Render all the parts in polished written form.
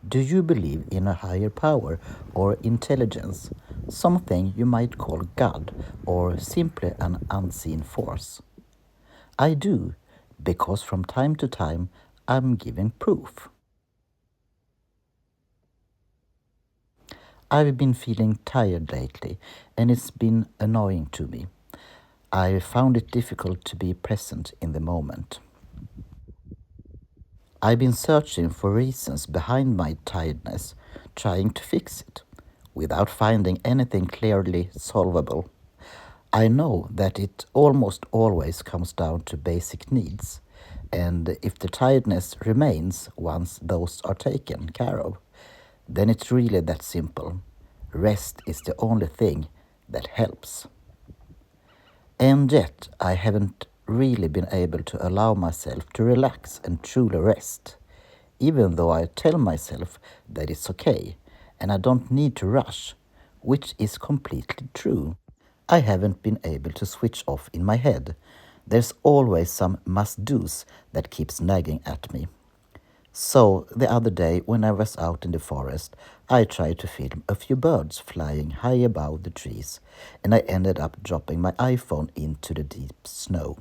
Do you believe in a higher power or intelligence, something you might call God or simply an unseen force? I do, because from time to time I'm giving proof. I've been feeling tired lately, and it's been annoying to me. I found it difficult to be present in the moment. I've been searching for reasons behind my tiredness, trying to fix it, without finding anything clearly solvable. I know that it almost always comes down to basic needs, and if the tiredness remains once those are taken care of, then it's really that simple. Rest is the only thing that helps. And yet, I haven't really been able to allow myself to relax and truly rest, even though I tell myself that it's okay and I don't need to rush, which is completely true. I haven't been able to switch off in my head. There's always some must-dos that keeps nagging at me. So, the other day when I was out in the forest, I tried to film a few birds flying high above the trees, and I ended up dropping my iPhone into the deep snow.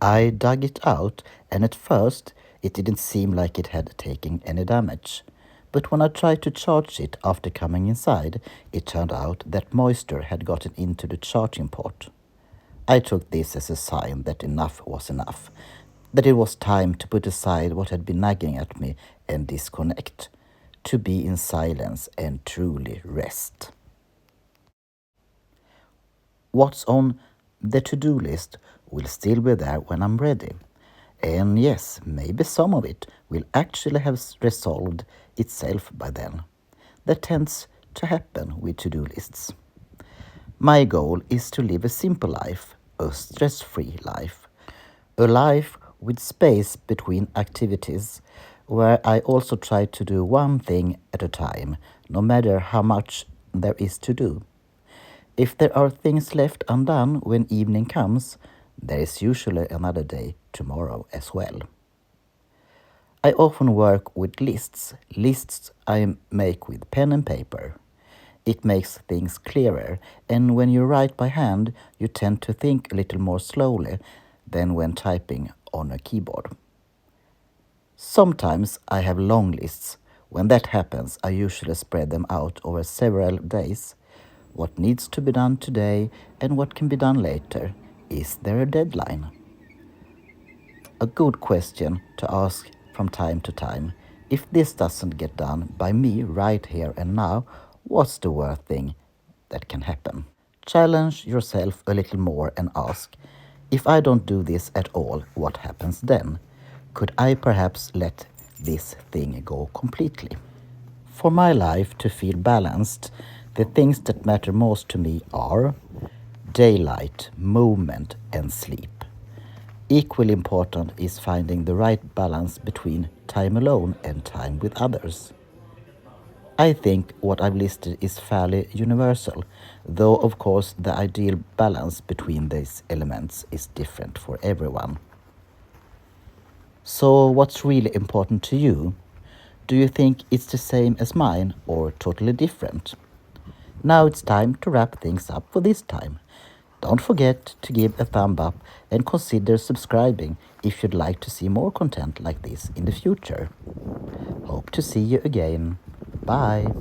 I dug it out, and at first it didn't seem like it had taken any damage. But when I tried to charge it after coming inside, it turned out that moisture had gotten into the charging port. I took this as a sign that enough was enough, that it was time to put aside what had been nagging at me and disconnect, to be in silence and truly rest. What's on the to-do list will still be there when I'm ready. And yes, maybe some of it will actually have resolved itself by then. That tends to happen with to-do lists. My goal is to live a simple life, a stress-free life, a life with space between activities, where I also try to do one thing at a time, no matter how much there is to do. If there are things left undone when evening comes, there is usually another day tomorrow as well. I often work with lists I make with pen and paper. It makes things clearer, and when you write by hand, you tend to think a little more slowly than when typing on a keyboard. Sometimes I have long lists. When that happens, I usually spread them out over several days. What needs to be done today and what can be done later? Is there a deadline? A good question to ask from time to time. If this doesn't get done by me right here and now, what's the worst thing that can happen? Challenge yourself a little more and ask, if I don't do this at all, what happens then? Could I perhaps let this thing go completely? For my life to feel balanced, the things that matter most to me are daylight, movement, and sleep. Equally important is finding the right balance between time alone and time with others. I think what I've listed is fairly universal, though of course the ideal balance between these elements is different for everyone. So what's really important to you? Do you think it's the same as mine or totally different? Now it's time to wrap things up for this time. Don't forget to give a thumb up and consider subscribing if you'd like to see more content like this in the future. Hope to see you again. Bye.